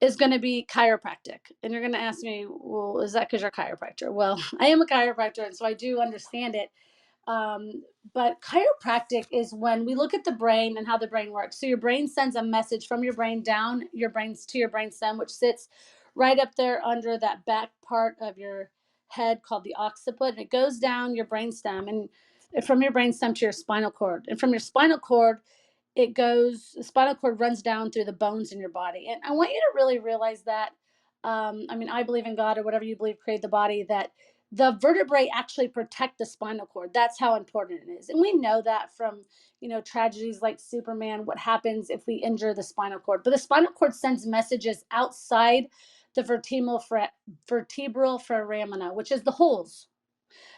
is going to be chiropractic. And you're going to ask me, well, is that because you're a chiropractor? Well, I am a chiropractor, and so I do understand it. But chiropractic is when we look at the brain and how the brain works. So your brain sends a message from your brain down your brains to your brainstem, which sits right up there under that back part of your head called the occiput. And it goes down your brainstem and from your brainstem to your spinal cord. And from your spinal cord, the spinal cord runs down through the bones in your body. And I want you to really realize that. I believe in God or whatever you believe created the body, that the vertebrae actually protect the spinal cord. That's how important it is. And we know that from, tragedies like Superman, what happens if we injure the spinal cord. But the spinal cord sends messages outside the vertebral foramina, which is the holes.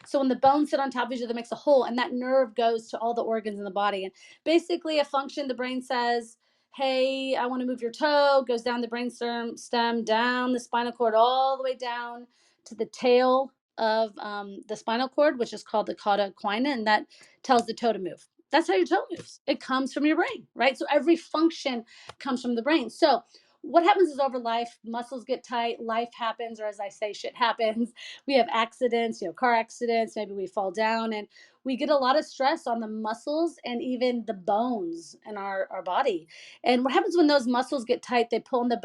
So when the bones sit on top of each other, makes a hole, and that nerve goes to all the organs in the body. And basically, a function, the brain says, hey, I want to move your toe, goes down the brainstem, down the spinal cord, all the way down to the tail of the spinal cord, which is called the cauda equina, and that tells the toe to move. That's how your toe moves. It comes from your brain, right? So every function comes from the brain. So what happens is over life, muscles get tight, life happens, or as I say, shit happens. We have accidents, car accidents, maybe we fall down, and we get a lot of stress on the muscles and even the bones in our body. And what happens when those muscles get tight, they pull on the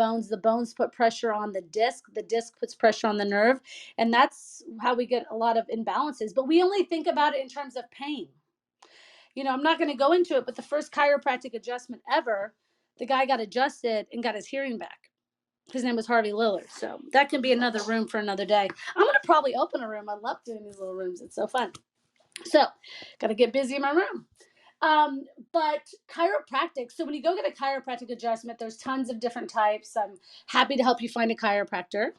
bones put pressure on the disc puts pressure on the nerve, and that's how we get a lot of imbalances. But we only think about it in terms of pain. I'm not going to go into it, but the first chiropractic adjustment ever, the guy got adjusted and got his hearing back. His name was Harvey Lillard. So that can be another room for another day. I'm going to probably open a room. I love doing these little rooms. It's so fun. So got to get busy in my room. But chiropractic, so when you go get a chiropractic adjustment, there's tons of different types. I'm happy to help you find a chiropractor.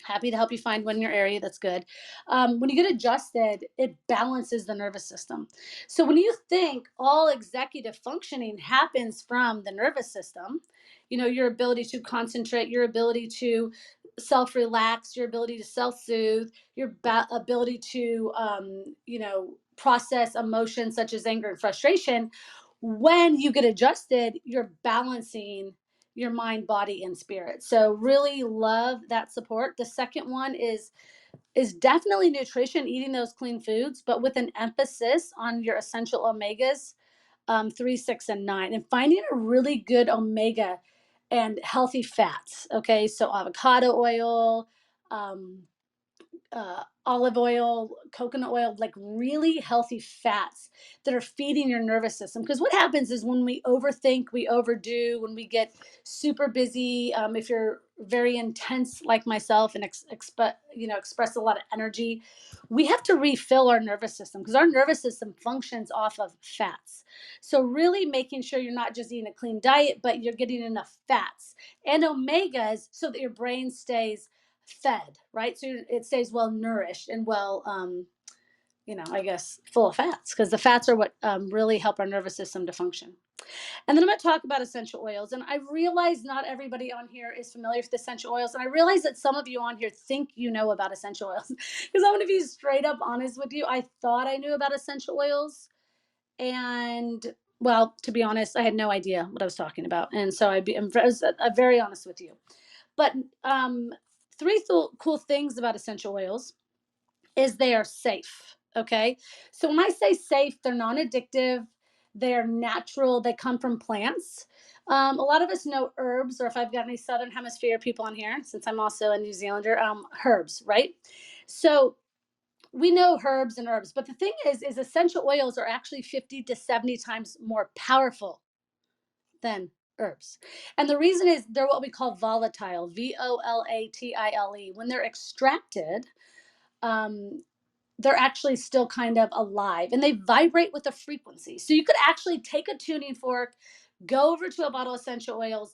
Happy to help you find one in your area. That's good. When you get adjusted, it balances the nervous system. So when you think all executive functioning happens from the nervous system, your ability to concentrate, your ability to self-relax, your ability to self-soothe, your ability to, process emotions such as anger and frustration. When you get adjusted, you're balancing your mind, body, and spirit. So really love that support. The second one is definitely nutrition, eating those clean foods, but with an emphasis on your essential omegas, 3, 6, and 9, and finding a really good omega and healthy fats. Okay, so avocado oil, olive oil, coconut oil, like really healthy fats that are feeding your nervous system. Because what happens is when we overthink, we overdo, when we get super busy, if you're very intense like myself and express a lot of energy, we have to refill our nervous system because our nervous system functions off of fats. So really making sure you're not just eating a clean diet, but you're getting enough fats and omegas so that your brain stays fed, right? So it stays well nourished and well, I guess full of fats, because the fats are what really help our nervous system to function. And then I'm going to talk about essential oils. And I realize not everybody on here is familiar with essential oils. And I realize that some of you on here think you know about essential oils. Because I'm going to be straight up honest with you. I thought I knew about essential oils. And well, to be honest, I had no idea what I was talking about. And so I'm very honest with you. But three cool things about essential oils is they are safe. Okay. So when I say safe, they're non-addictive, they're natural, they come from plants. A lot of us know herbs, or if I've got any Southern Hemisphere people on here, since I'm also a New Zealander, herbs, right? So we know herbs and herbs, but the thing is essential oils are actually 50 to 70 times more powerful than herbs. And the reason is they're what we call volatile, volatile. When they're extracted, they're actually still kind of alive and they vibrate with a frequency. So you could actually take a tuning fork, go over to a bottle of essential oils,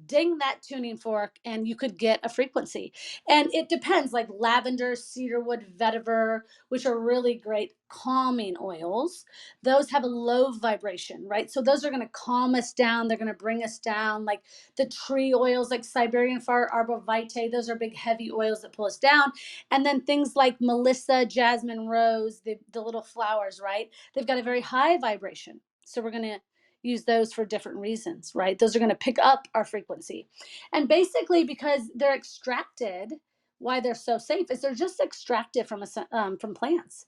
ding that tuning fork, and you could get a frequency. And it depends, like lavender, cedarwood, vetiver, which are really great calming oils. Those have a low vibration, right? So those are going to calm us down. They're going to bring us down. Like the tree oils, like Siberian fir, arbor vitae, those are big, heavy oils that pull us down. And then things like Melissa, jasmine, rose, the little flowers, right? They've got a very high vibration. So we're going to use those for different reasons, right? Those are going to pick up our frequency. And basically, because they're extracted, why they're so safe is they're just extracted from plants.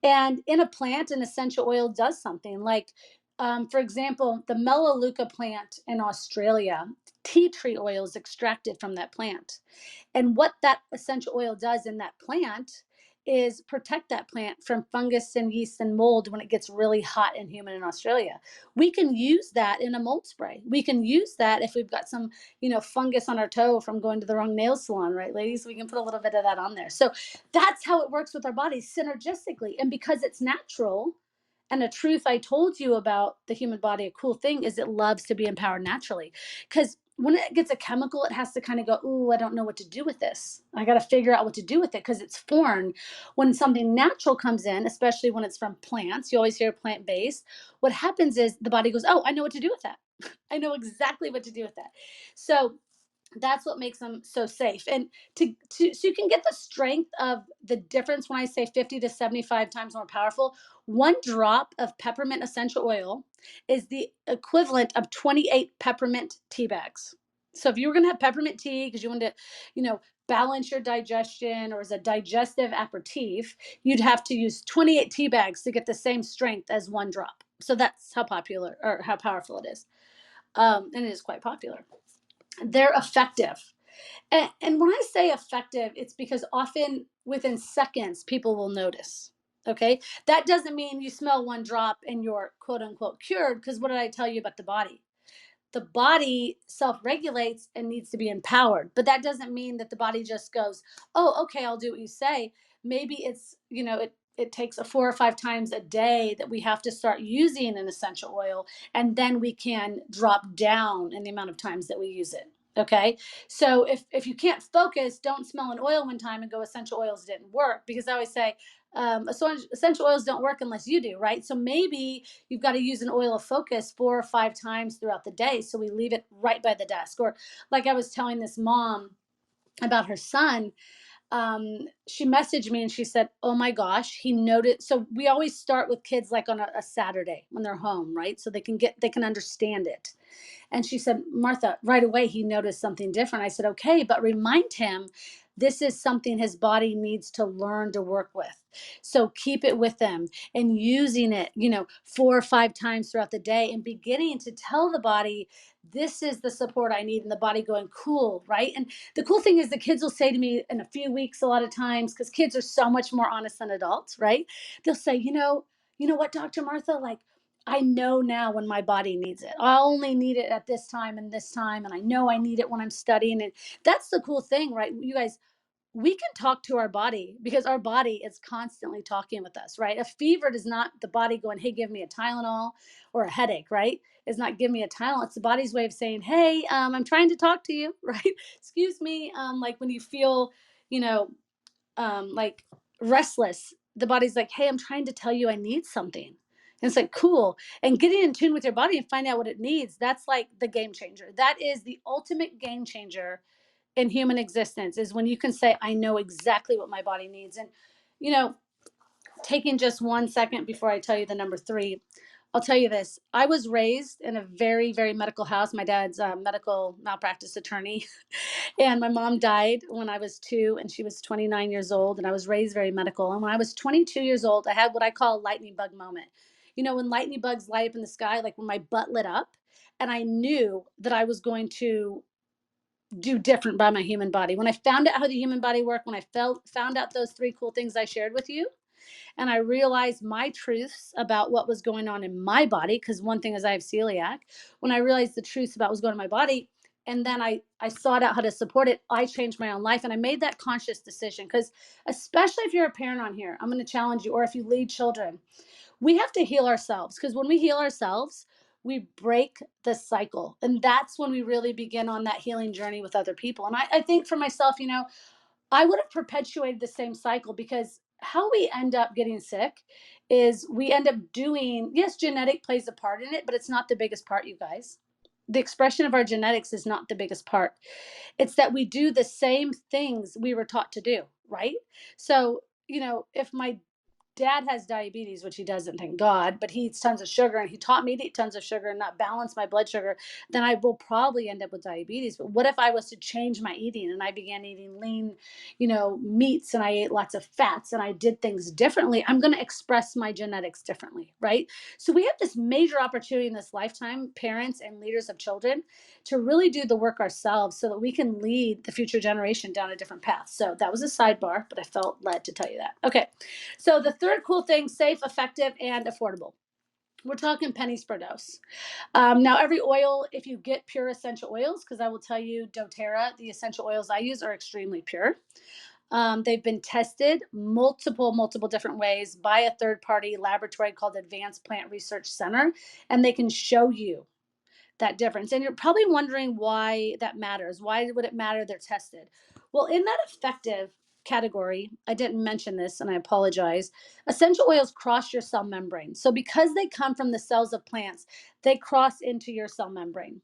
And in a plant, an essential oil does something like, for example, the Melaleuca plant in Australia, tea tree oil is extracted from that plant. And what that essential oil does in that plant is protect that plant from fungus and yeast and mold when it gets really hot and humid in Australia. We can use that in a mold spray. We can use that if we've got some, fungus on our toe from going to the wrong nail salon, right, ladies? We can put a little bit of that on there. So that's how it works with our bodies synergistically. And because it's natural, and a truth I told you about the human body, a cool thing is it loves to be empowered naturally. Because when it gets a chemical, it has to kind of go, ooh, I don't know what to do with this. I got to figure out what to do with it because it's foreign. When something natural comes in, especially when it's from plants, you always hear plant-based, what happens is the body goes, oh, I know what to do with that. I know exactly what to do with that. So that's what makes them so safe. And so you can get the strength of the difference when I say 50 to 75 times more powerful. One drop of peppermint essential oil is the equivalent of 28 peppermint tea bags. So if you were going to have peppermint tea because you wanted to, balance your digestion or as a digestive aperitif, you'd have to use 28 tea bags to get the same strength as one drop. So that's how popular or how powerful it is. And it is quite popular. They're effective. And when I say effective, it's because often within seconds, people will notice. Okay. That doesn't mean you smell one drop and you're quote unquote cured. Because what did I tell you about the body? The body self-regulates and needs to be empowered. But that doesn't mean that the body just goes, oh, okay, I'll do what you say. Maybe it's, it takes 4 or 5 times a day that we have to start using an essential oil, and then we can drop down in the amount of times that we use it. Okay. So if you can't focus, don't smell an oil one time and go, essential oils didn't work. Because I always say, essential oils don't work unless you do, right? So maybe you've got to use an oil of focus 4 or 5 times throughout the day. So we leave it right by the desk. Or like I was telling this mom about her son, she messaged me and she said, oh my gosh, he noticed. So we always start with kids like on a Saturday when they're home, right? So they can understand it. And she said, Martha, right away, he noticed something different. I said, okay, but remind him this is something his body needs to learn to work with. So keep it with them and using it, 4 or 5 times throughout the day and beginning to tell the body, this is the support I need. And the body going, cool, right? And the cool thing is the kids will say to me in a few weeks, a lot of times, because kids are so much more honest than adults, right? They'll say, you know what, Dr. Martha, like, I know now when my body needs it. I only need it at this time and this time. And I know I need it when I'm studying. And that's the cool thing, right? You guys, we can talk to our body because our body is constantly talking with us, right? A fever is not the body going, hey, give me a Tylenol, or a headache, right? It's not give me a Tylenol. It's the body's way of saying, hey, I'm trying to talk to you, right? Excuse me. Like when you feel, you know, like restless, the body's like, hey, I'm trying to tell you I need something. And it's like, cool. And getting in tune with your body and find out what it needs, that's like the game changer. That is the ultimate game changer in human existence, is when you can say, I know exactly what my body needs. And, taking just 1 second before I tell you the number 3, I'll tell you this. I was raised in a very, very medical house. My dad's a medical malpractice attorney. And my mom died when I was 2 and she was 29 years old. And I was raised very medical. And when I was 22 years old, I had what I call a lightning bug moment. When lightning bugs light up in the sky, like when my butt lit up, and I knew that I was going to do different by my human body. When I found out how the human body worked, when I found out those 3 cool things I shared with you, and I realized my truths about what was going on in my body, because one thing is I have celiac. When I realized the truths about what was going on in my body, and then I sought out how to support it, I changed my own life. And I made that conscious decision, because especially if you're a parent on here, I'm going to challenge you, or if you lead children, we have to heal ourselves, because when we heal ourselves, we break the cycle. And that's when we really begin on that healing journey with other people. And I think for myself, I would have perpetuated the same cycle, because how we end up getting sick is we end up doing, yes, genetic plays a part in it, but it's not the biggest part, you guys. The expression of our genetics is not the biggest part. It's that we do the same things we were taught to do, right? So, if my dad has diabetes, which he doesn't, thank God, but he eats tons of sugar, and he taught me to eat tons of sugar and not balance my blood sugar, then I will probably end up with diabetes. But what if I was to change my eating and I began eating lean, meats, and I ate lots of fats and I did things differently? I'm going to express my genetics differently, right? So we have this major opportunity in this lifetime, parents and leaders of children, to really do the work ourselves so that we can lead the future generation down a different path. So that was a sidebar, but I felt led to tell you that. Okay. So the third cool thing, safe, effective, and affordable. We're talking pennies per dose. Now, every oil, if you get pure essential oils, because I will tell you, doTERRA, the essential oils I use are extremely pure. They've been tested multiple different ways by a third-party laboratory called Advanced Plant Research Center, and they can show you that difference. And you're probably wondering why that matters. Why would it matter they're tested? Well, in that effective category, I didn't mention this and I apologize. Essential oils cross your cell membrane. So because they come from the cells of plants, they cross into your cell membrane.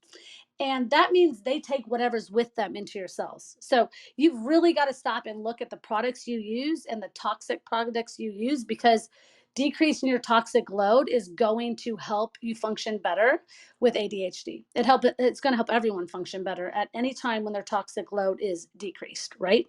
And that means they take whatever's with them into your cells. So you've really got to stop and look at the products you use and the toxic products you use, because decreasing your toxic load is going to help you function better with ADHD. It's going to help everyone function better at any time when their toxic load is decreased, right?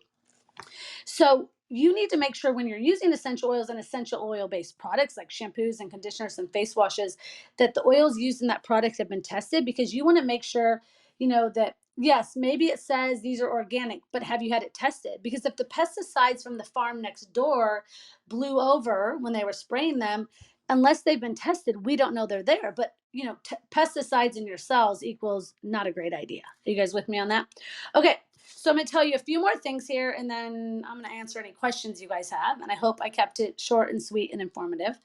So you need to make sure when you're using essential oils and essential oil-based products like shampoos and conditioners and face washes, that the oils used in that product have been tested, because you want to make sure, that yes, maybe it says these are organic, but have you had it tested? Because if the pesticides from the farm next door blew over when they were spraying them, unless they've been tested, we don't know they're there. But pesticides in your cells equals not a great idea. Are you guys with me on that? Okay. So I'm going to tell you a few more things here, and then I'm going to answer any questions you guys have. And I hope I kept it short and sweet and informative.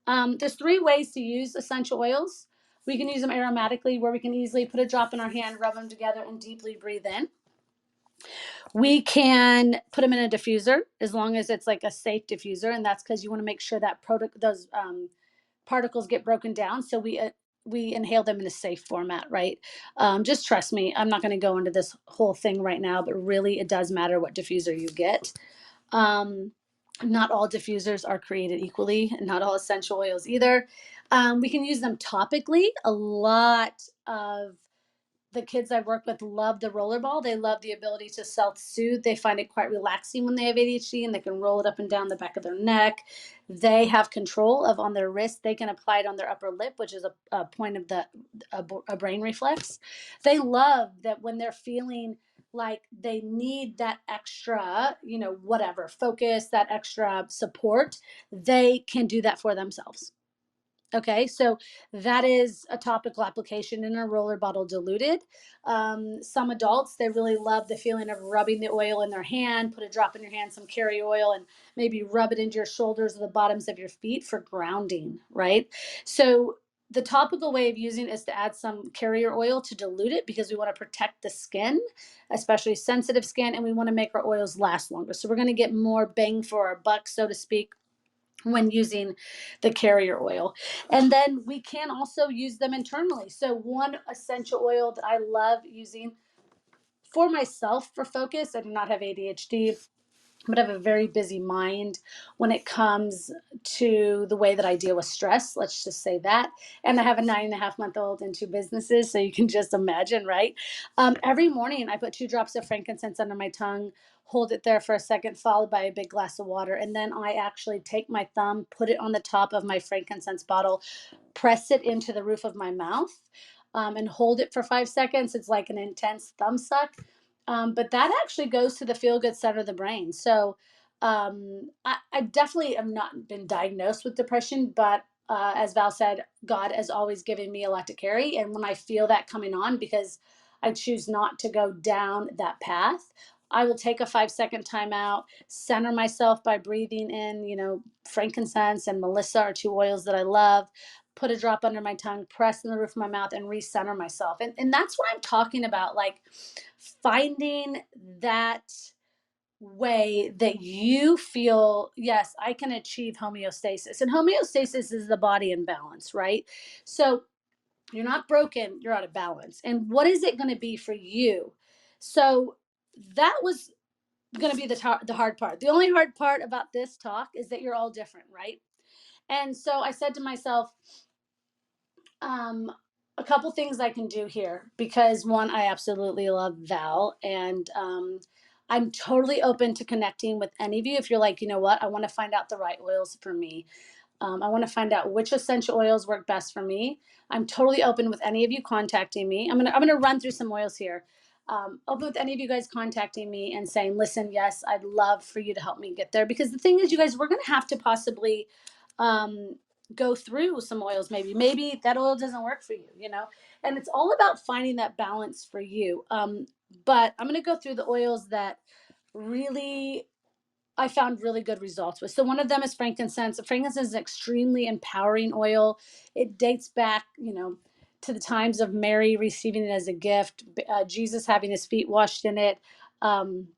There's 3 ways to use essential oils. We can use them aromatically, where we can easily put a drop in our hand, rub them together, and deeply breathe in. We can put them in a diffuser, as long as it's like a safe diffuser, and that's because you want to make sure that those particles get broken down. So we inhale them in a safe format, right? Just trust me. I'm not going to go into this whole thing right now, but really it does matter what diffuser you get. Not all diffusers are created equally, and not all essential oils either. We can use them topically. A lot of the kids I work with love the rollerball. They love the ability to self-soothe. They find it quite relaxing when they have ADHD, and they can roll it up and down the back of their neck. They have control of on their wrist. They can apply it on their upper lip, which is a point of a brain reflex. They love that when they're feeling like they need that extra, whatever, focus, that extra support, they can do that for themselves. Okay, so that is a topical application in a roller bottle diluted. Some adults, they really love the feeling of rubbing the oil in their hand. Put a drop in your hand, some carrier oil, and maybe rub it into your shoulders or the bottoms of your feet for grounding, right? So the topical way of using it is to add some carrier oil to dilute it, because we want to protect the skin, especially sensitive skin, and we want to make our oils last longer. So we're going to get more bang for our buck, so to speak, when using the carrier oil. And then we can also use them internally. So one essential oil that I love using for myself for focus, I do not have ADHD, but I have a very busy mind when it comes to the way that I deal with stress. Let's just say that. And I have a 9.5-month-old and 2 businesses, so you can just imagine, right? Every morning I put 2 drops of frankincense under my tongue, hold it there for a second, followed by a big glass of water. And then I actually take my thumb, put it on the top of my frankincense bottle, press it into the roof of my mouth, and hold it for 5 seconds. It's like an intense thumb suck. But that actually goes to the feel-good center of the brain. So I definitely have not been diagnosed with depression, but as Val said, God has always given me a lot to carry. And when I feel that coming on, because I choose not to go down that path, I will take a 5-second timeout, center myself by breathing in, frankincense and Melissa are 2 oils that I love, put a drop under my tongue, press in the roof of my mouth, and recenter myself. And that's what I'm talking about, like finding that way that you feel, yes, I can achieve homeostasis. And homeostasis is the body in balance, right? So you're not broken, you're out of balance. And what is it going to be for you? So that was going to be the hard part. The only hard part about this talk is that you're all different, right? And so I said to myself, um, a couple things I can do here, because one, I absolutely love Val, and I'm totally open to connecting with any of you. If you're like, you know what, I want to find out the right oils for me. I want to find out which essential oils work best for me. I'm totally open with any of you contacting me. I'm gonna run through some oils here. Open with any of you guys contacting me and saying, listen, yes, I'd love for you to help me get there. Because the thing is, you guys, we're gonna have to possibly um, go through some oils. Maybe that oil doesn't work for you, you know. And it's all about finding that balance for you. But I'm gonna go through the oils that really I found really good results with. So one of them is frankincense. Frankincense is an extremely empowering oil. It dates back, you know, to the times of Mary receiving it as a gift, Jesus having his feet washed in it. Um,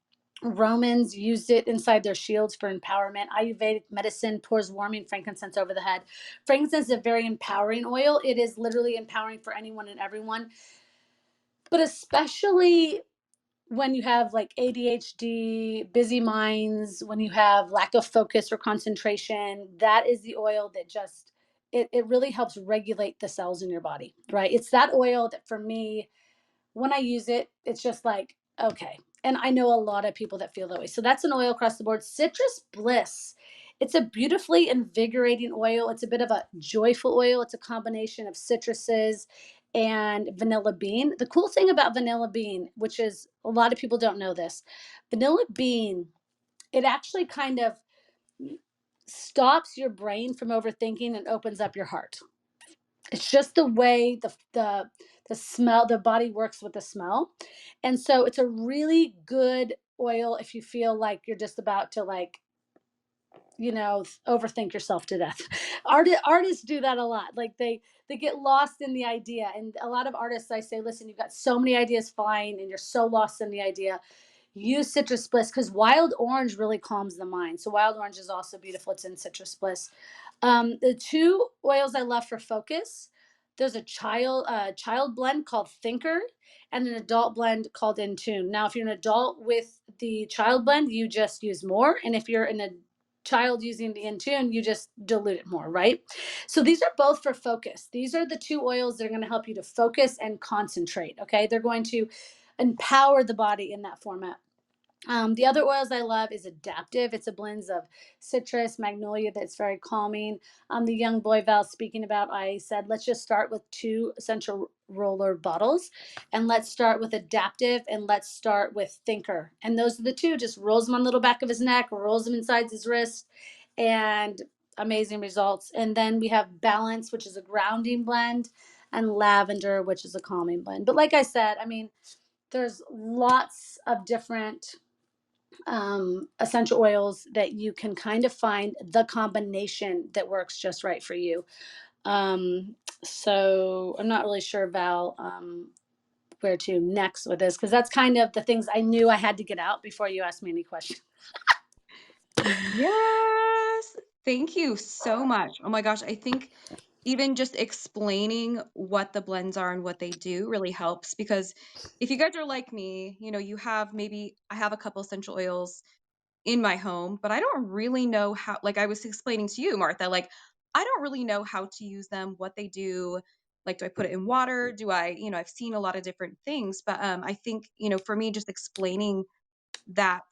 Romans used it inside their shields for empowerment. Ayurvedic medicine pours warming frankincense over the head. Frankincense is a very empowering oil. It is literally empowering for anyone and everyone, but especially when you have like ADHD, busy minds, when you have lack of focus or concentration, that is the oil that just it really helps regulate the cells in your body, right? It's that oil that for me, when I use it, it's just like, okay. And I know a lot of people that feel that way. So that's an oil across the board. Citrus Bliss. It's a beautifully invigorating oil. It's a bit of a joyful oil. It's a combination of citruses and vanilla bean. The cool thing about vanilla bean, which is a lot of people don't know this, vanilla bean, it actually kind of stops your brain from overthinking and opens up your heart. It's just the way the smell, the body works with the smell. And so it's a really good oil if you feel like you're just about to, like, you know, overthink yourself to death. Artists do that a lot. Like they get lost in the idea. And a lot of artists, I say, listen, you've got so many ideas flying and you're so lost in the idea. Use Citrus Bliss, because wild orange really calms the mind. So wild orange is also beautiful. It's in Citrus Bliss. The two oils I love for focus, there's a child blend called Thinker and an adult blend called In Tune. Now, if you're an adult with the child blend, you just use more. And if you're a child using the In Tune, you just dilute it more, right? So these are both for focus. These are the two oils that are going to help you to focus and concentrate, okay? They're going to empower the body in that format. The other oils I love is Adaptive. It's a blend of citrus, magnolia that's very calming. The young boy Val speaking about, I said, let's just start with 2 essential roller bottles, and let's start with Adaptive, and let's start with Thinker. And those are the two, just rolls them on the little back of his neck, rolls them inside his wrist, and amazing results. And then we have Balance, which is a grounding blend, and Lavender, which is a calming blend. But like I said, I mean, there's lots of different essential oils that you can kind of find the combination that works just right for you. So I'm not really sure, Val, where to next with this, because that's kind of the things I knew I had to get out before you asked me any questions. Yes. Thank you so much. Oh my gosh. I think even just explaining what the blends are and what they do really helps, because if you guys are like me, you have, maybe I have a couple essential oils in my home, but I don't really know how, like I was explaining to you, Martha, like I don't really know how to use them, what they do. Like, do I put it in water? Do I, I've seen a lot of different things, but I think, for me, just explaining that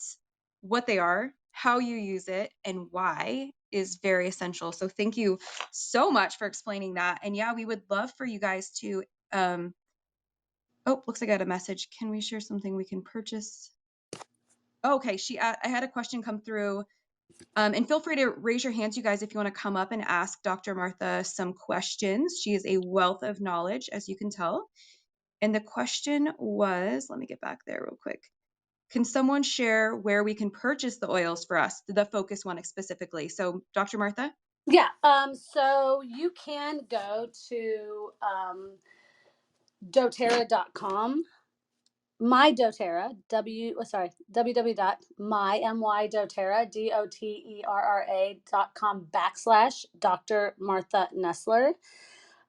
what they are, how you use it, and why is very essential. So thank you so much for explaining that. And yeah, we would love for you guys to oh, looks like I got a message. Can we share something we can purchase? Okay, I had a question come through. And feel free to raise your hands, you guys, if you want to come up and ask Dr. Martha some questions. She is a wealth of knowledge, as you can tell. And the question was, let me get back there real quick. Can someone share where we can purchase the oils for us, the focus one specifically? So, Dr. Martha? Yeah. So you can go to doTERRA.com. My doTERRA, www.mydoterra, DOTERRA.com / Dr. Martha NESSLER.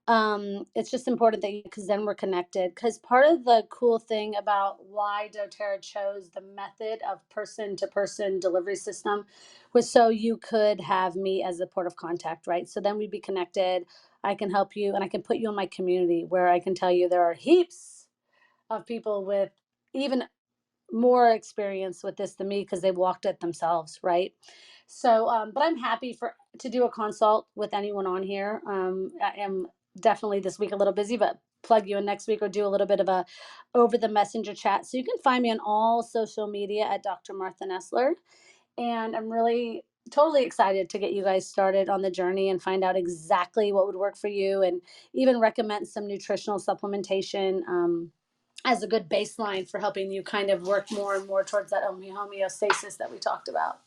It's just important that because then we're connected. Because part of the cool thing about why doTERRA chose the method of person to person delivery system was so you could have me as a port of contact, right? So then we'd be connected. I can help you, and I can put you in my community where I can tell you there are heaps of people with even more experience with this than me because they've walked it themselves, right? So, but I'm happy to do a consult with anyone on here. I am definitely this week a little busy, but plug you in next week or do a little bit of a over the messenger chat. So you can find me on all social media at Dr. Martha NESSLER, and I'm really totally excited to get you guys started on the journey and find out exactly what would work for you, and even recommend some nutritional supplementation. As a good baseline for helping you kind of work more and more towards that homeostasis that we talked about.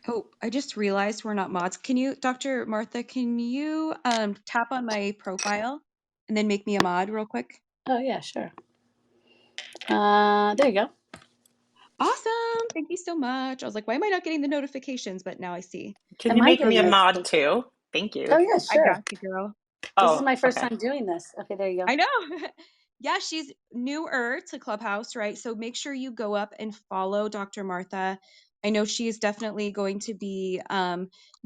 Oh, I just realized we're not mods. Dr. Martha, can you tap on my profile and then make me a mod real quick? Oh, yeah, sure. There you go. Awesome. Thank you so much. I was like, why am I not getting the notifications? But now I see. Can Am you I make me a getting mod notifications? too? Thank you. Oh, yeah, I sure. got you, girl. This is Oh, my first okay. time doing this. Okay, there you go. I know. Yeah, she's newer to Clubhouse, right? So make sure you go up and follow Dr. Martha. I know she is definitely going to be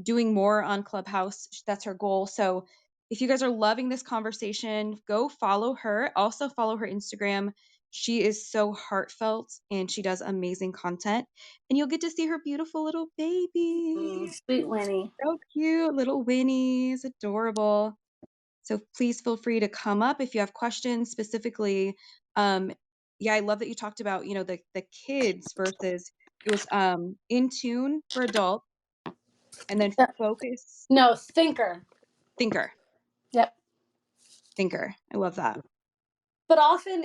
doing more on Clubhouse. That's her goal. So if you guys are loving this conversation, go follow her. Also follow her Instagram. She is so heartfelt and she does amazing content. And you'll get to see her beautiful little baby. Sweet Winnie. So cute. Little Winnie is adorable. So please feel free to come up if you have questions specifically. Yeah, I love that you talked about, the kids versus it was in tune for adult and then Yeah. focus No, thinker. thinker. Yep. Thinker. I love that. But often,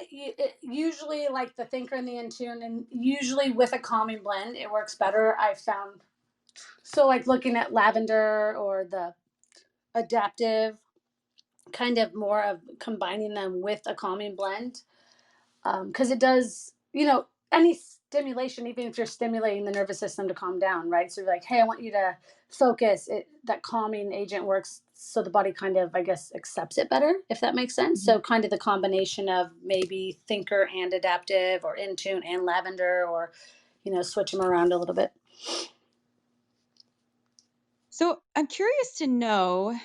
usually like the thinker and the in tune, and usually with a calming blend, it works better. I've found. So, like looking at lavender or the adaptive, kind of more of combining them with a calming blend, because it does, any stimulation, even if you're stimulating the nervous system to calm down, right? So you're like, hey, I want you to focus. That calming agent works so the body kind of, I guess, accepts it better, if that makes sense. So kind of the combination of maybe thinker and adaptive, or in tune and lavender, or switch them around a little bit. So I'm curious to know,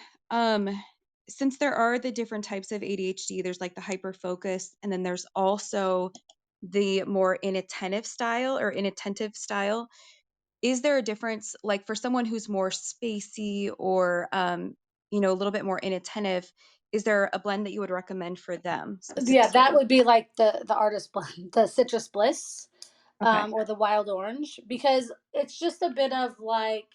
since there are the different types of ADHD, there's like the hyper focus, and then there's also the more inattentive style or inattentive style. Is there a difference, like for someone who's more spacey or, a little bit more inattentive, is there a blend that you would recommend for them Yeah, that specifically? would be like the artist blend, the citrus bliss, Okay. or the wild orange, because it's just a bit of like,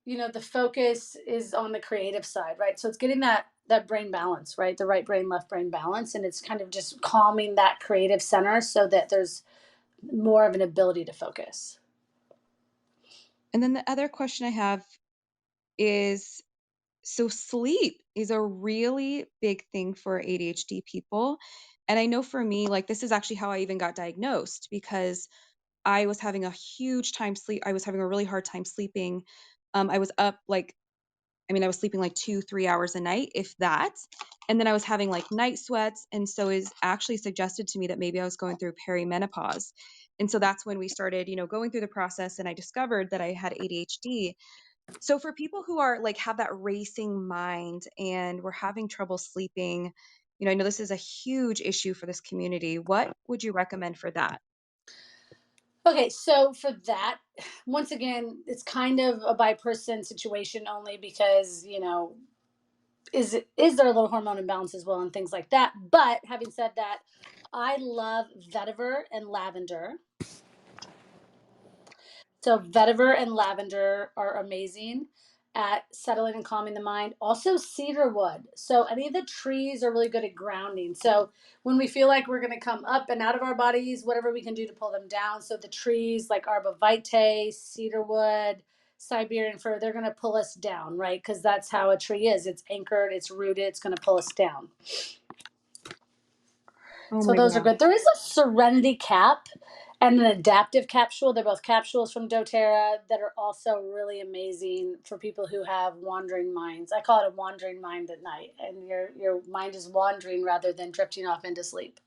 the focus is on the creative side, right? So it's getting that brain balance, right? The right brain, left brain balance, and it's kind of just calming that creative center so that there's more of an ability to focus. And then the other question I have is, so sleep is a really big thing for ADHD people. And I know for me, like this is actually how I even got diagnosed, because I was having a huge time sleep. I was having a really hard time sleeping. I was up I was sleeping like 2, 3 hours a night, if that. And then I was having like night sweats. And so is actually suggested to me that maybe I was going through perimenopause. And so that's when we started, going through the process, and I discovered that I had ADHD. So for people who are like have that racing mind and we're having trouble sleeping, I know this is a huge issue for this community. What would you recommend for that? Okay, so for that, once again, it's kind of a by person situation, only because is there a little hormone imbalance as well and things like that. But having said that, I love vetiver and lavender. So vetiver and lavender are amazing at settling and calming the mind. Also cedar wood. So any of the trees are really good at grounding. So when we feel like we're going to come up and out of our bodies, whatever we can do to pull them down. So the trees like arborvitae, cedar wood, Siberian fir, they're going to pull us down, right? Because that's how a tree is. It's anchored, it's rooted, it's going to pull us down. Oh So my those are gosh. good. There is a serenity cap, and an adaptive capsule. They're both capsules from doTERRA that are also really amazing for people who have wandering minds. I call it a wandering mind at night, and your mind is wandering rather than drifting off into sleep.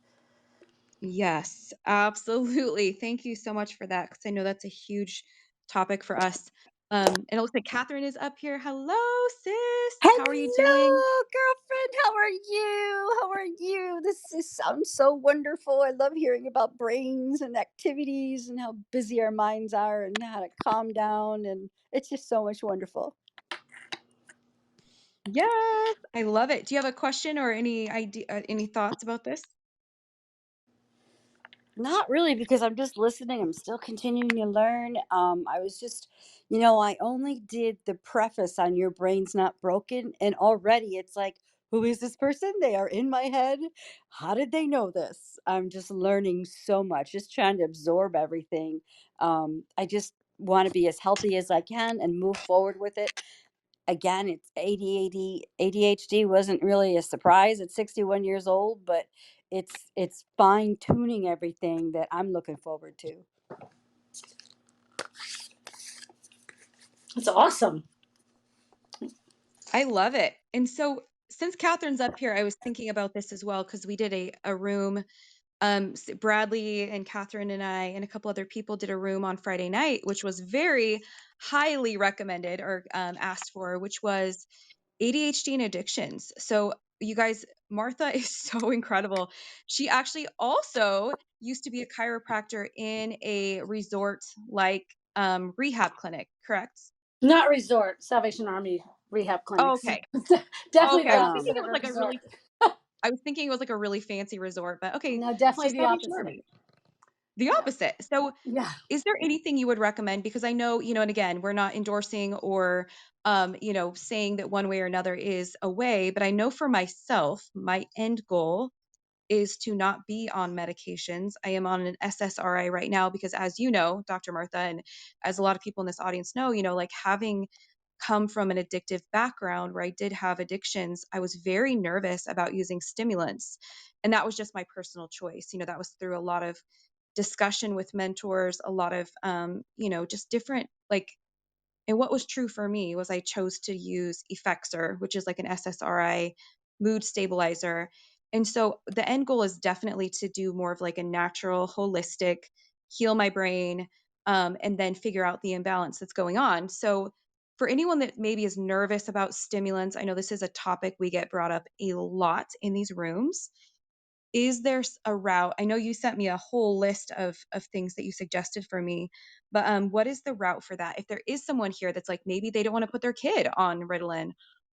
Yes, absolutely. Thank you so much for that because I know that's a huge topic for us. And it looks like Catherine is up here. Hello, sis. How are you doing? Hello, girlfriend. How are you? How are you? This is sounds so wonderful. I love hearing about brains and activities and how busy our minds are and how to calm down. And it's just so much wonderful. Yes, I love it. Do you have a question or any idea, any thoughts about this? Not really, because I'm just listening. I'm still continuing to learn. I was just, I only did the preface on Your Brain's Not Broken, and already it's like, who is this person? They are in my head. How did they know this? I'm just learning so much, just trying to absorb everything. I just want to be as healthy as I can and move forward with it. Again, it's ADHD wasn't really a surprise at 61 years old, but it's fine tuning everything that I'm looking forward to. It's awesome. I love it. And so, since Catherine's up here, I was thinking about this as well because we did a room. Bradley and Catherine and I and a couple other people did a room on Friday night, which was very highly recommended or asked for, which was ADHD and addictions. So, you guys, Martha is so incredible. She actually also used to be a chiropractor in a resort like rehab clinic, correct? Not resort, Salvation Army rehab Oh, clinics. okay. Definitely Okay. the I was thinking opposite it of was a like a resort. really I was thinking it was like a really fancy resort, but okay, No, so definitely the Salvation opposite. Army, the opposite. So, Yeah. is there anything you would recommend? Because I know, and again, we're not endorsing or, saying that one way or another is a way, but I know for myself, my end goal is to not be on medications. I am on an SSRI right now because, as you know, Dr. Martha, and as a lot of people in this audience know, like having come from an addictive background where I did have addictions, I was very nervous about using stimulants. And that was just my personal choice. That was through a lot of discussion with mentors, a lot of, just different, like, and what was true for me was I chose to use Effexor, which is like an SSRI mood stabilizer. And so the end goal is definitely to do more of like a natural, holistic, heal my brain, and then figure out the imbalance that's going on. So for anyone that maybe is nervous about stimulants, I know this is a topic we get brought up a lot in these rooms. Is there a route? I know you sent me a whole list of things that you suggested for me, but what is the route for that? If there is someone here that's like maybe they don't want to put their kid on Ritalin,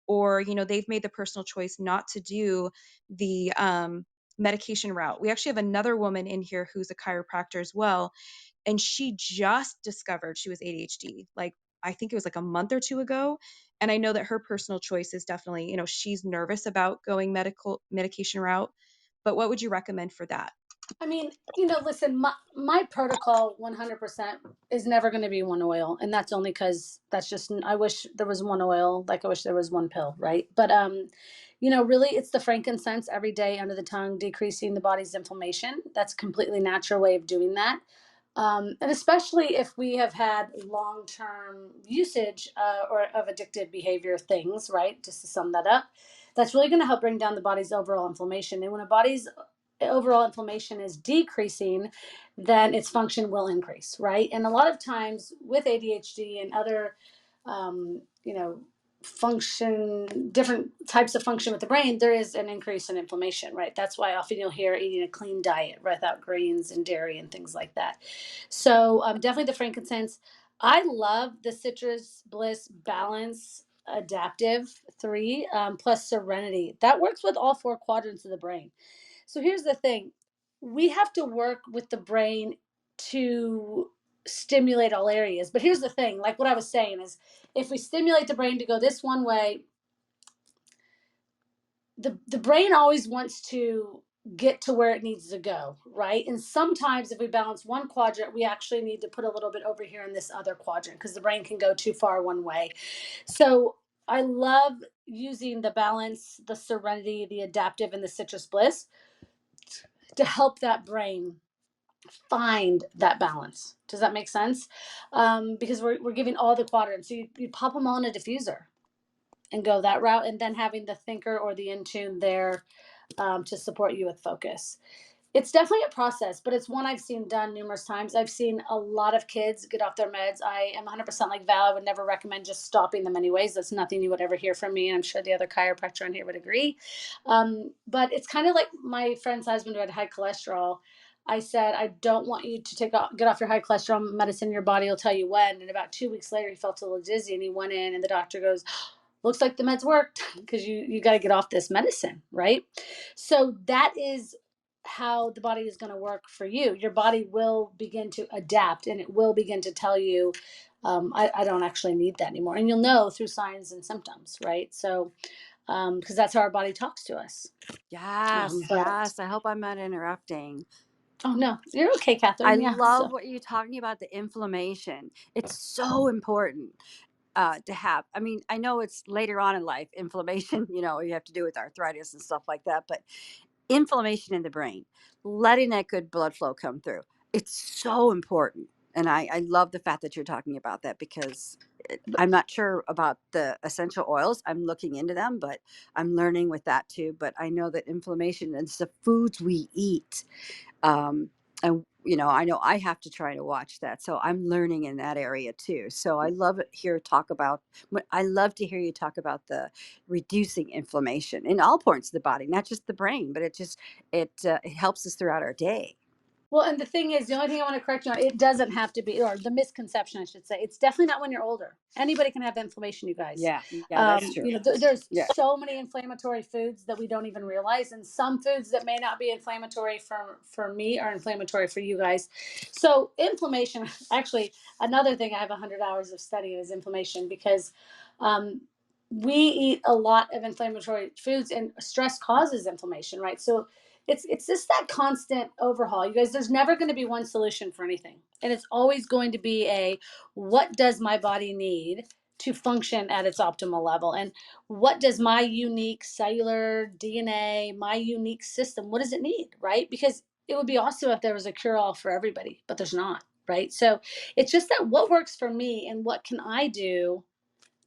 or they've made the personal choice not to do the medication route. We actually have another woman in here who's a chiropractor as well, and she just discovered she was ADHD. Like I think it was like a month or two ago. And I know that her personal choice is definitely, she's nervous about going medication route, but what would you recommend for that? I mean, listen, my protocol 100% is never going to be one oil. And that's only because that's just, I wish there was one oil, like I wish there was one pill, right? But, really it's the frankincense every day under the tongue, decreasing the body's inflammation. That's a completely natural way of doing that. And especially if we have had long-term usage or of addictive behavior things, right? Just to sum that up, that's really going to help bring down the body's overall inflammation. And when a body's overall inflammation is decreasing, then its function will increase, right? And a lot of times with ADHD and other, um, you know, different types of function with the brain, there is an increase in inflammation, right? That's why often you'll hear eating a clean diet without grains and dairy and things like that. So definitely the frankincense. I love the citrus bliss balance adaptive 3 plus serenity. That works with all 4 quadrants of the brain. So here's the thing, we have to work with the brain to stimulate all areas. But here's the thing, like what I was saying is if we stimulate the brain to go this one way, the brain always wants to get to where it needs to go, right? And sometimes if we balance one quadrant, we actually need to put a little bit over here in this other quadrant because the brain can go too far one way. So I love using the balance, the serenity, the adaptive, and the citrus bliss to help that brain find that balance. Does that make sense? Because we're giving all the quadrants. So you pop them all in a diffuser and go that route, and then having the thinker or the in tune there to support you with focus. It's definitely a process, but it's one I've seen done numerous times. I've seen a lot of kids get off their meds. I am 100% like Val. I would never recommend just stopping them anyways. That's nothing you would ever hear from me, and I'm sure the other chiropractor on here would agree. But it's kind of like my friend's husband who had high cholesterol. I said, I don't want you to get off your high cholesterol medicine. Your body will tell you when. And about 2 weeks later, he felt a little dizzy, and he went in, and the doctor goes, looks like the meds worked because you got to get off this medicine, right? So that is how the body is going to work for you. Your body will begin to adapt, and it will begin to tell you, I don't actually need that anymore. And you'll know through signs and symptoms, right? So, because that's how our body talks to us. Yes, But yes. I hope I'm not interrupting. oh no, you're okay, I Catherine. Yeah. love So what you're talking about, the inflammation. It's so important to have. I mean, I know it's later on in life, inflammation, you have to do with arthritis and stuff like that, but inflammation in the brain, letting that good blood flow come through. It's so important. And I love the fact that you're talking about that, because I'm not sure about the essential oils. I'm looking into them, but I'm learning with that too. But I know that inflammation and the foods we eat, and I know I have to try to watch that, so I'm learning in that area too. So I love it here talk about I love to hear you talk about the reducing inflammation in all points of the body, not just the brain, but it helps us throughout our day. well, and the thing is, the only thing I want to correct you on, it doesn't have to be, or the misconception, I should say, it's definitely not when you're older. Anybody can have inflammation, you guys. Yeah, that's true. There's Yeah. so many inflammatory foods that we don't even realize, and some foods that may not be inflammatory for me are inflammatory for you guys. So inflammation, actually, another thing I have 100 hours of study is inflammation, because um, we eat a lot of inflammatory foods, and stress causes inflammation, right? So it's just that constant overhaul, you guys. There's never going to be one solution for anything, and it's always going to be what does my body need to function at its optimal level, and what does my unique cellular DNA, my unique system, what does it need, right? Because it would be awesome if there was a cure-all for everybody, but there's not, right? So it's just that what works for me, and what can I do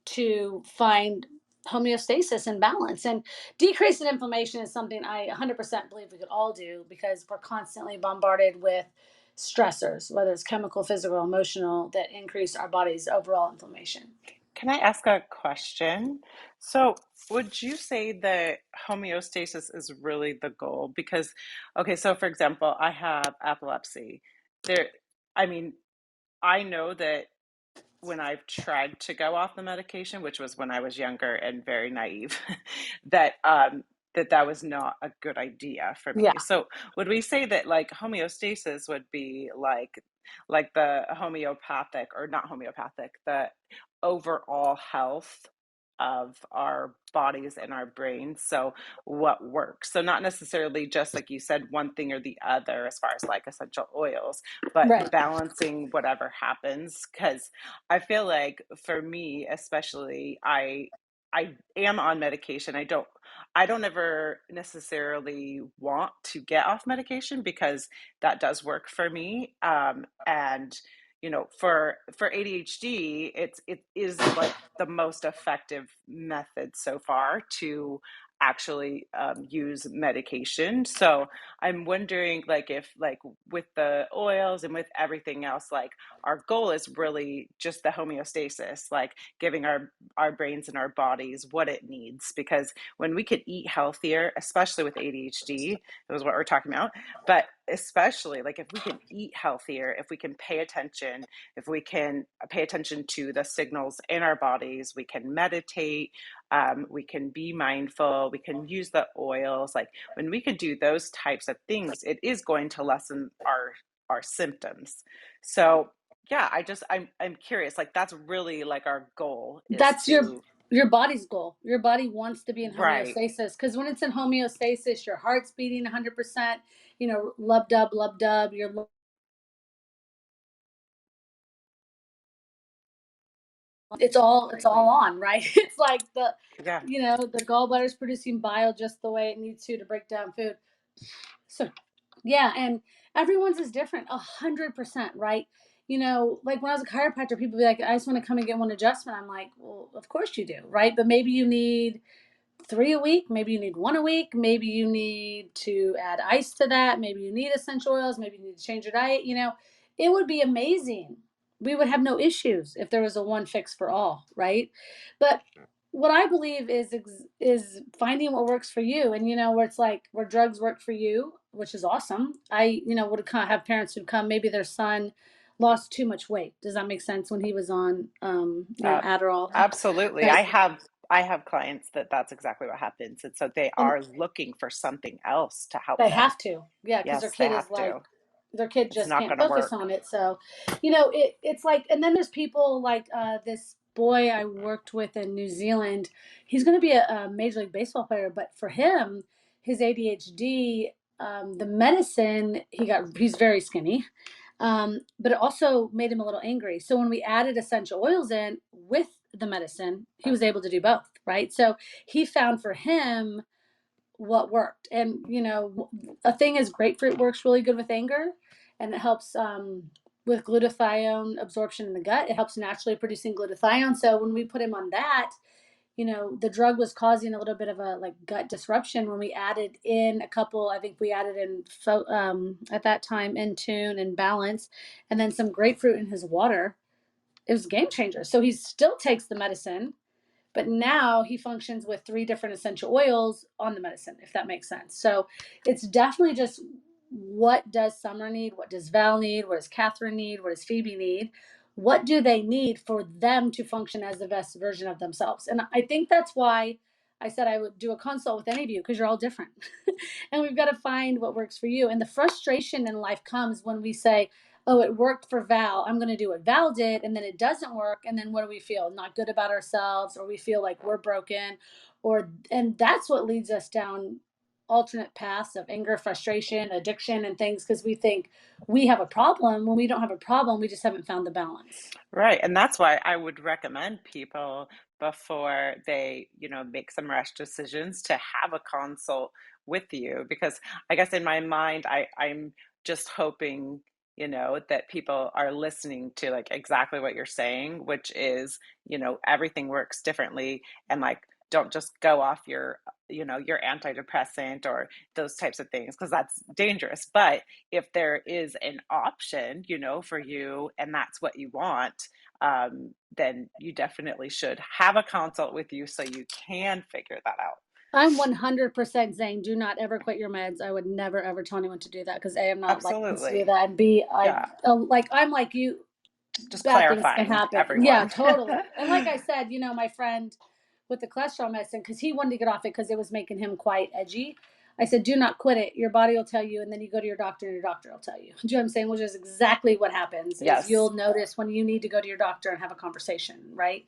to find homeostasis and balance. And decreasing inflammation is something I 100% believe we could all do, because we're constantly bombarded with stressors, whether it's chemical, physical, emotional, that increase our body's overall inflammation. Can I ask a question? So, would you say that homeostasis is really the goal? Because, okay, so for example, I have epilepsy. There, I mean, I know that when I've tried to go off the medication, which was when I was younger and very naive, that that was not a good idea for me. Yeah. So would we say that like homeostasis would be like the homeopathic, or not homeopathic, the overall health of our bodies and our brains? So what works? So not necessarily just like you said, one thing or the other as far as like essential oils, but Right. balancing whatever happens. Because I feel like for me, especially, I am on medication. I don't ever necessarily want to get off medication because that does work for me. And for ADHD, it is like the most effective method so far to actually use medication. So I'm wondering, like, if like with the oils and with everything else, like our goal is really just the homeostasis, like giving our brains and our bodies what it needs. Because when we could eat healthier, especially with ADHD, that was what we're talking about, but especially like if we can eat healthier, if we can pay attention, if we can pay attention to the signals in our bodies, we can meditate, we can be mindful, we can use the oils. Like when we can do those types of things, it is going to lessen our symptoms. So yeah, I'm curious, like that's really like our goal is That's to, your body's goal. Your body wants to be in right, homeostasis, because when it's in homeostasis, your heart's beating 100%, lub dub, lub dub, it's all on, right? It's like yeah. the gallbladder's producing bile just the way it needs to break down food. So yeah, and Everyone's is different, 100%, right? You know, like when I was a chiropractor, people be like, I just want to come and get one adjustment. I'm like, well, of course you do, right? But maybe you need 3 a week, maybe you need 1 a week, maybe you need to add ice to that, maybe you need essential oils, maybe you need to change your diet. You know, it would be amazing. We would have no issues if there was a one fix for all, right? But what I believe is finding what works for you, and you know, where it's like where drugs work for you, which is awesome. I, you know, would have parents who come, maybe their son lost too much weight. Does that make sense when he was on you know, Uh, Adderall? Absolutely. Right. I have clients that that's exactly what happens. And so they And are looking for something else to help they them. have to, yeah, because their Yes, they kid is have like, to. their kid It's just not can't going to focus work. on it. So, you know, it's like, and then there's people like this boy I worked with in New Zealand. He's going to be a Major League Baseball player, but for him, his ADHD, the medicine he got, he's very skinny, but it also made him a little angry. So when we added essential oils in with the medicine, he was able to do both, right? So he found for him what worked. And you know, a thing is grapefruit works really good with anger, and it helps with glutathione absorption in the gut. It helps naturally producing glutathione. So when we put him on that, you know, the drug was causing a little bit of a like gut disruption. When we added in a couple, I think we added in at that time in tune and balance, and then some grapefruit in his water. It was a game changer. So he still takes the medicine, but now he functions with 3 different essential oils on the medicine, if that makes sense. So it's definitely just, what does Summer need? What does Val need? What does Catherine need? What does Phoebe need? What do they need for them to function as the best version of themselves? And I think that's why I said I would do a consult with any of you, because you're all different. And we've got to find what works for you. And the frustration in life comes when we say, oh, it worked for Val, I'm going to do what Val did, and then it doesn't work. And then what do we feel? Not good about ourselves, or we feel like we're broken, and that's what leads us down alternate paths of anger, frustration, addiction, and things, because we think we have a problem when we don't have a problem. We just haven't found the balance. Right. And that's why I would recommend people before they, make some rash decisions to have a consult with you. Because I guess in my mind, I'm just hoping, that people are listening to like exactly what you're saying, which is, everything works differently, and like don't just go off your antidepressant or those types of things, because that's dangerous. But if there is an option, for you, and that's what you want, then you definitely should have a consult with you so you can figure that out. I'm 100% saying do not ever quit your meds. I would never ever tell anyone to do that, because A, I'm not licensed to do Absolutely. that, and B, Yeah. I'm like you, Just bad things can clarifying, happen. Yeah, everyone. totally. And like I said, you know, my friend with the cholesterol medicine, because he wanted to get off it because it was making him quite edgy. I said, do not quit it. Your body will tell you, and then you go to your doctor, and your doctor will tell you. Do you know what I'm saying? Which is exactly what happens. Is Yes. you'll notice when you need to go to your doctor and have a conversation, right?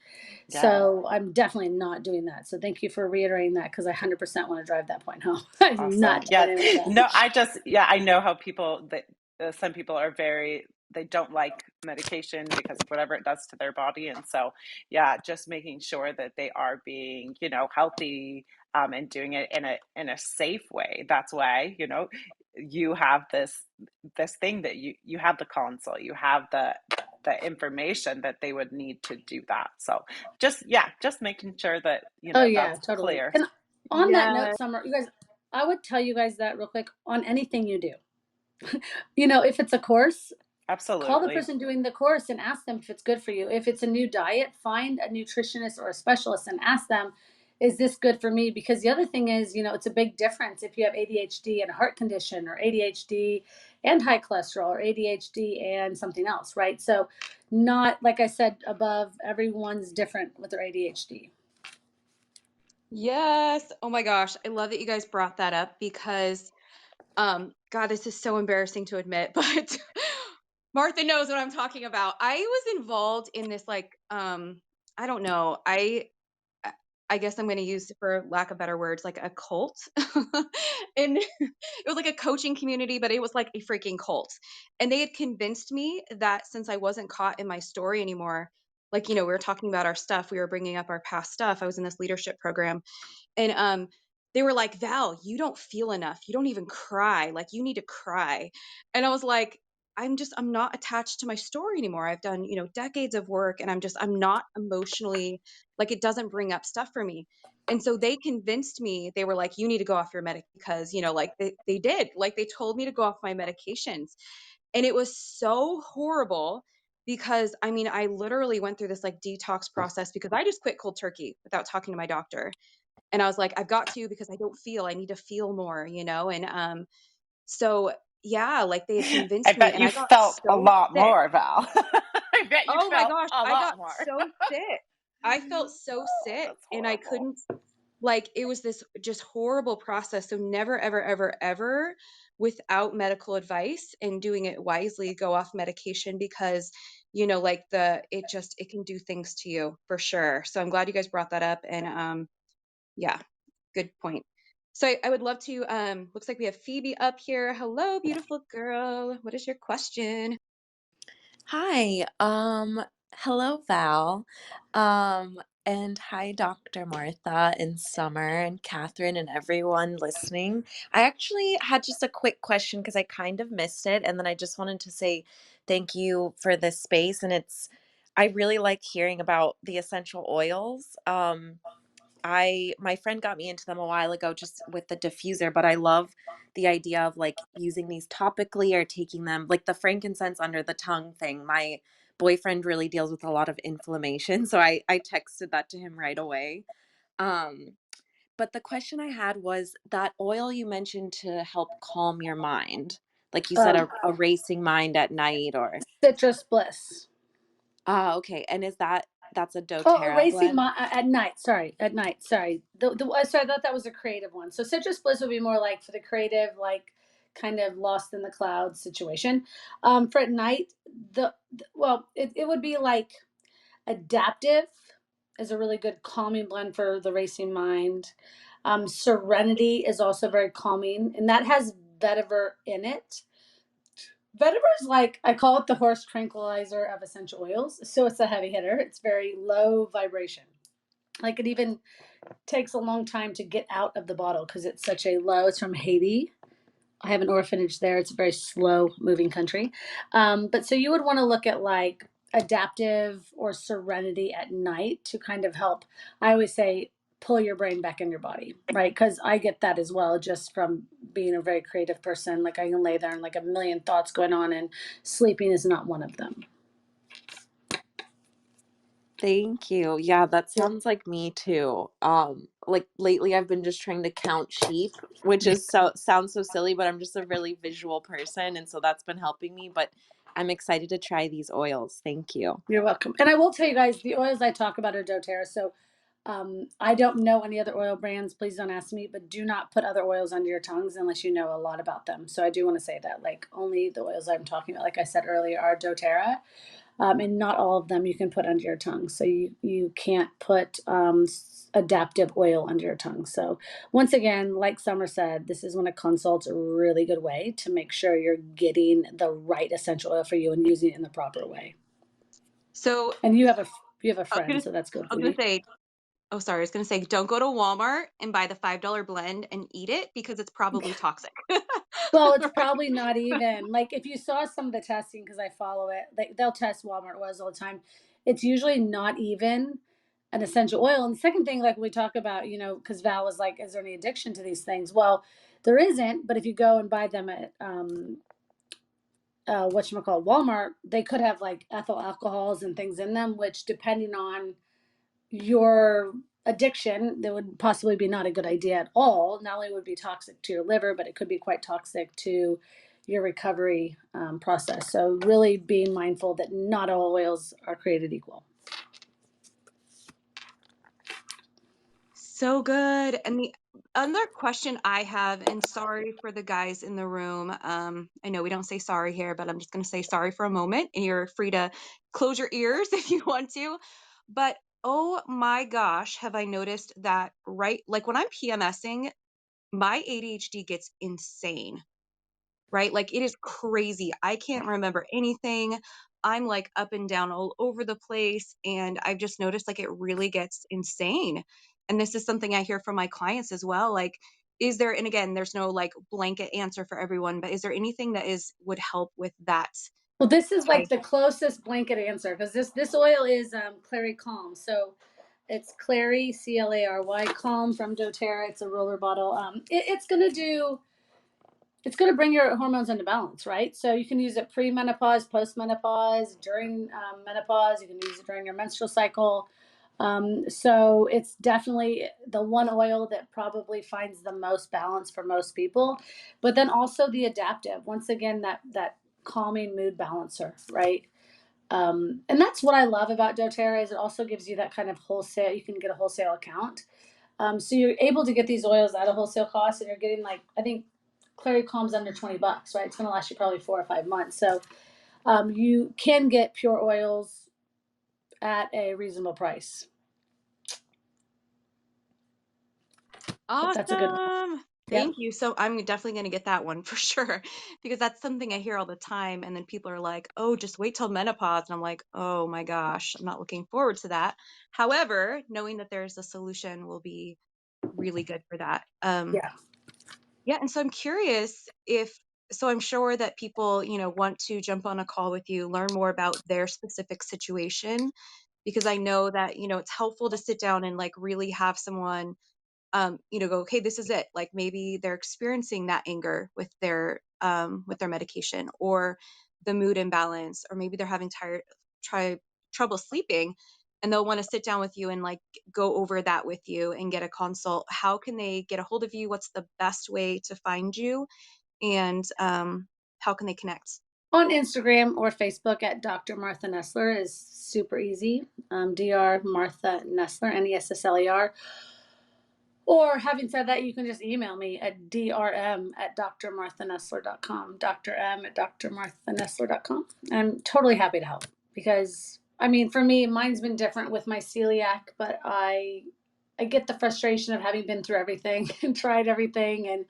Yeah. So I'm definitely not doing that. So thank you for reiterating that, because I 100% want to drive that point home. I'm not Awesome. telling Yeah. anyone No, that. I know how people that some people are they don't like medication because of whatever it does to their body. And so, yeah, just making sure that they are being, healthy, and doing it in a safe way. That's why, you have this thing that you have the console, you have the information that they would need to do that. So just making sure that, Oh yeah, that's totally. clear. And on that Yeah. note, Summer, you guys, I would tell you guys that real quick on anything you do. You know, if it's a course, call the Absolutely. person doing the course and ask them if it's good for you. If it's a new diet, find a nutritionist or a specialist and ask them, is this good for me? Because the other thing is, you know, it's a big difference if you have ADHD and a heart condition, or ADHD and high cholesterol, or ADHD and something else, right? So, not like I said above, everyone's different with their ADHD. Yes. Oh my gosh. I love that you guys brought that up because, God, this is so embarrassing to admit, but Martha knows what I'm talking about. I was involved in this, like, I don't know. I I guess I'm going to use, for lack of better words, like a cult. And it was like a coaching community, but it was like a freaking cult. And they had convinced me that since I wasn't caught in my story anymore, like, we were talking about our stuff, we were bringing up our past stuff. I was in this leadership program, and they were like, Val, you don't feel enough. You don't even cry. Like, you need to cry. And I was like, I'm not attached to my story anymore. I've done, decades of work, and I'm not emotionally, like, it doesn't bring up stuff for me. And so they convinced me, they were like, you need to go off your medic because, like they did, like they told me to go off my medications. And it was so horrible because I literally went through this like detox process because I just quit cold turkey without talking to my doctor. And I was like, I've got to, because I need to feel more, And so, yeah, like they had I convinced me, bet and you I got felt a so lot sick. more, Val. I bet you Oh my felt gosh, a I got lot more. so sick. I felt so Oh, sick, that's and I horrible. couldn't, like, it was this just horrible process. So never, ever, ever, ever, without medical advice and doing it wisely, go off medication, because, like it can do things to you for sure. So I'm glad you guys brought that up. And, yeah, good point. So I would love to, looks like we have Phoebe up here. Hello, beautiful girl. What is your question? Hi. Hello, Val. And hi, Dr. Martha and Summer and Catherine and everyone listening. I actually had just a quick question because I kind of missed it, and then I just wanted to say thank you for this space. And I really like hearing about the essential oils. My friend got me into them a while ago just with the diffuser, but I love the idea of like using these topically or taking them like the frankincense under the tongue thing. My boyfriend really deals with a lot of inflammation, so I texted that to him right away. Um, but the question I had was that oil you mentioned to help calm your mind. Like you said, Um, a racing mind at night or Citrus Bliss. okay. And that's a Oh, doTERRA erasing blend? my at night. Sorry, at night. Sorry. Sorry, I thought that was a creative one. So citrus bliss would be more like for the creative, like kind of lost in the clouds situation. For at night, it would be like adaptive is a really good calming blend for the racing mind. Serenity is also very calming, and that has vetiver in it. Vetiver is like, I call it the horse tranquilizer of essential oils. So it's a heavy hitter. It's very low vibration. Like it even takes a long time to get out of the bottle because it's such a low. It's from Haiti. I have an orphanage there. It's a very slow moving country. But so you would want to look at like adaptive or serenity at night to kind of help. I always say pull your brain back in your body, right? Because I get that as well, just from being a very creative person. Like I can lay there and like a million thoughts going on, and sleeping is not one of them. Thank you. Yeah, that Yeah. sounds like me too. Like lately I've been just trying to count sheep, which is sounds so silly, but I'm just a really visual person, and so that's been helping me, but I'm excited to try these oils. Thank you. You're welcome. And I will tell you guys, the oils I talk about are doTERRA. So I don't know any other oil brands. Please don't ask me, but do not put other oils under your tongues unless you know a lot about them. So I do want to say that, like, only the oils I'm talking about, like I said earlier, are doTERRA. And not all of them you can put under your tongue. So you can't put adaptive oil under your tongue. So once again, like Summer said, this is when a consult's a really good way to make sure you're getting the right essential oil for you and using it in the proper way. So And you have a I was friend, gonna, so that's good, I was gonna Phoebe. say, oh, sorry, I was gonna say, don't go to Walmart and buy the $5 blend and eat it because it's probably toxic. Well, it's Right. probably not even like if you saw some of the testing because I follow it. They'll test Walmart oils all the time. It's usually not even an essential oil. And the second thing, like we talk about, because Val was like, "Is there any addiction to these things?" Well, there isn't. But if you go and buy them at whatchamacallit, Walmart, they could have like ethyl alcohols and things in them, which depending on your addiction, that would possibly be not a good idea at all. Not only would it be toxic to your liver, but it could be quite toxic to your recovery process. So really being mindful that not all oils are created equal. So good. And the other question I have, and sorry for the guys in the room. I know we don't say sorry here, but I'm just going to say sorry for a moment, and you're free to close your ears if you want to. But oh my gosh, have I noticed that like when I'm PMSing, my ADHD gets insane, right? Like it is crazy. I can't remember anything. I'm like up and down all over the place. And I've just noticed like it really gets insane. and this is something I hear from my clients as well, like, is there, and again, there's no like blanket answer for everyone, but is there anything that would help with that Well, this is like type? the closest blanket answer because this oil is Clary Calm. So it's Clary, Clary Calm from doTERRA. It's a roller bottle. It's gonna bring your hormones into balance, right? So you can use it pre-menopause, post-menopause, during menopause. You can use it during your menstrual cycle. So it's definitely the one oil that probably finds the most balance for most people. But then also the adaptive. Once again, that calming mood balancer, right? And that's what I love about doTERRA is it also gives you that kind of wholesale. You can get a wholesale account, so you're able to get these oils at a wholesale cost, and you're getting like I think Clary Calm's under $20, right? It's going to last you probably 4 or 5 months. So you can get pure oils at a reasonable price. But that's a good one. Awesome. Yep. Thank you. So I'm definitely going to get that one for sure, because that's something I hear all the time. And then people are like, oh, just wait till menopause. And I'm like, oh my gosh, I'm not looking forward to that. However, knowing that there's a solution will be really good for that. Yeah. Yeah. And so I'm curious so I'm sure that people, want to jump on a call with you, learn more about their specific situation, because I know that, it's helpful to sit down and like really have someone go, okay, this is it. Like maybe they're experiencing that anger with their medication, or the mood imbalance, or maybe they're having trouble sleeping, and they'll want to sit down with you and like go over that with you and get a consult. How can they get a hold of you? What's the best way to find you? And how can they connect? On Instagram or Facebook at Dr. Martha NESSLER is super easy. Dr. Martha NESSLER, NESSLER. Or having said that, you can just email me at drm@drmarthanessler.com, drm@drmarthanessler.com. I'm totally happy to help because, I mean, for me, mine's been different with my celiac, but I get the frustration of having been through everything and tried everything and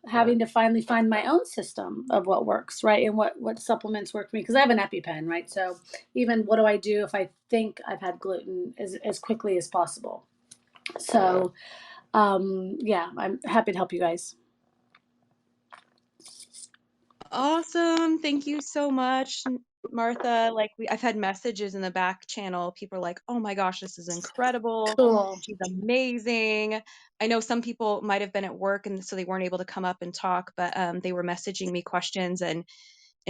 having to finally find my own system of what works, right? And what supplements work for me because I have an EpiPen, right? So even what do I do if I think I've had gluten as quickly as possible? So yeah, I'm happy to help you guys. Awesome. Thank you so much, Martha. Like I've had messages in the back channel. People are like, oh my gosh, this is incredible. Cool. She's amazing. I know some people might have been at work and so they weren't able to come up and talk, but they were messaging me questions and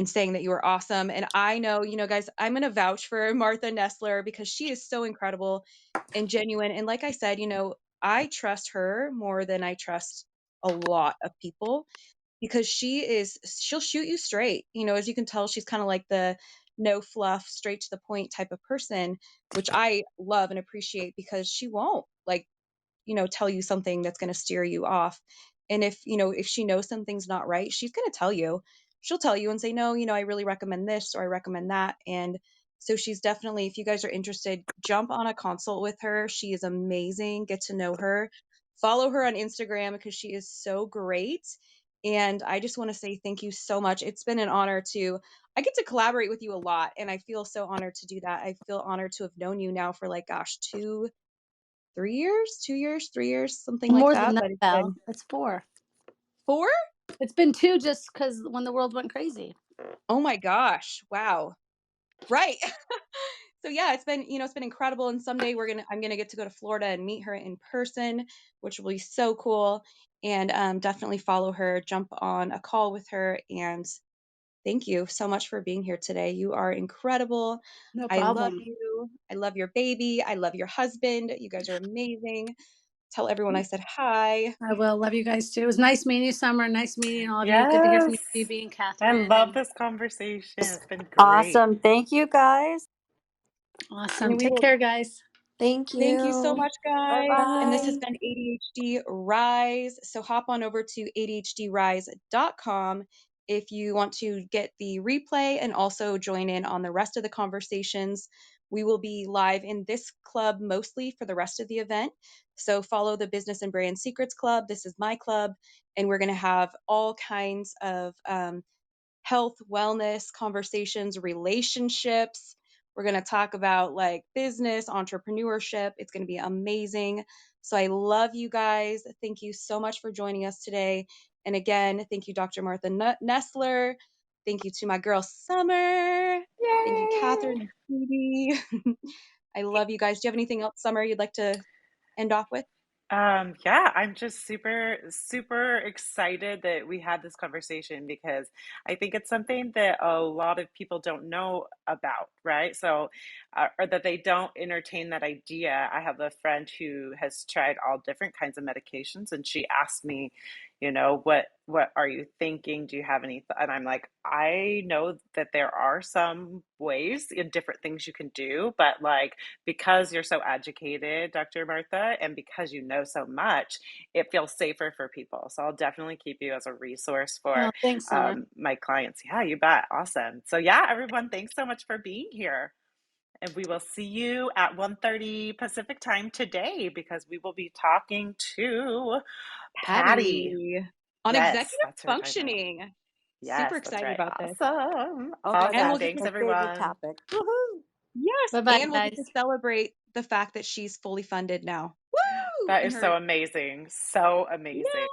saying that you were awesome. And I know, guys, I'm going to vouch for Martha NESSLER because she is so incredible and genuine. And like I said, I trust her more than I trust a lot of people, because she'll shoot you straight. As you can tell, she's kind of like the no fluff, straight to the point type of person, which I love and appreciate, because she won't like, tell you something that's going to steer you off. And if she knows something's not right, she's going to tell you. She'll tell you and say, no, I really recommend this, or I recommend that. And so she's definitely, if you guys are interested, jump on a consult with her. She is amazing. Get to know her. Follow her on Instagram because she is so great. And I just want to say thank you so much. It's been an honor I get to collaborate with you a lot, and I feel so honored to do that. I feel honored to have known you now for like, gosh, 3 years, 2 years, 3 years, something like More than that. that, But it's Val. been It's 4. 4? It's been 2 just because when the world went crazy. Oh my gosh. Wow. Right. So yeah, it's been incredible. And someday I'm gonna get to go to Florida and meet her in person, which will be so cool. And definitely follow her, jump on a call with her, and thank you so much for being here today. You are incredible. No I love problem. you. I love your baby. I love your husband. You guys are amazing. Tell everyone I said hi. I will. Love you guys too. It was nice meeting you, Summer. Nice meeting all of you. Good to hear from you, Yes. Phoebe and I Catherine. love And this conversation. It's been great. Awesome. Thank you guys. awesome. And we Take will care, guys. Thank Thank you so you. much, guys. And this has Bye. been ADHD Rise. So hop on over to ADHDRise.com if you want to get the replay and also join in on the rest of the conversations. We will be live in this club mostly for the rest of the event. So follow the Business and Brand Secrets Club. This is my club, and we're going to have all kinds of health, wellness conversations, relationships. We're going to talk about like business, entrepreneurship. It's going to be amazing. So I love you guys. Thank you so much for joining us today. And again, thank you, Dr. Martha NESSLER. Thank you to my girl, Summer. Thank you, Catherine and Phoebe. I love you guys. Do you have anything else, Summer, you'd like to end off with? Yeah, I'm just super, super excited that we had this conversation because I think it's something that a lot of people don't know about, right? So, or that they don't entertain that idea. I have a friend who has tried all different kinds of medications, and she asked me, what are you thinking? Do you have any? And I'm like, I know that there are some ways in different things you can do, but like, because you're so educated, Dr. Martha, and because you know so much, it feels safer for people. So I'll definitely keep you as a resource for Oh, thanks, Summer. my clients. Yeah, you bet. Awesome. So yeah, everyone, thanks so much for being here. And we will see you at 1:30 Pacific time today because we will be talking to Patty. Patty on Yes, executive that's what we're talking about. functioning. Super Yes, that's excited right. about this. Awesome. Oh my And Awesome. we'll gosh, get it's Thanks, to, my favorite everyone. topic. Woohoo! yes, Bye bye, and we'll get to guys. celebrate the fact that she's fully funded now. Woo! That And is so her, amazing. So amazing. yay!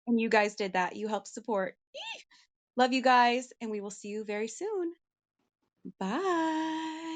And you guys did that. You helped support. Love you guys, and we will see you very soon. Bye.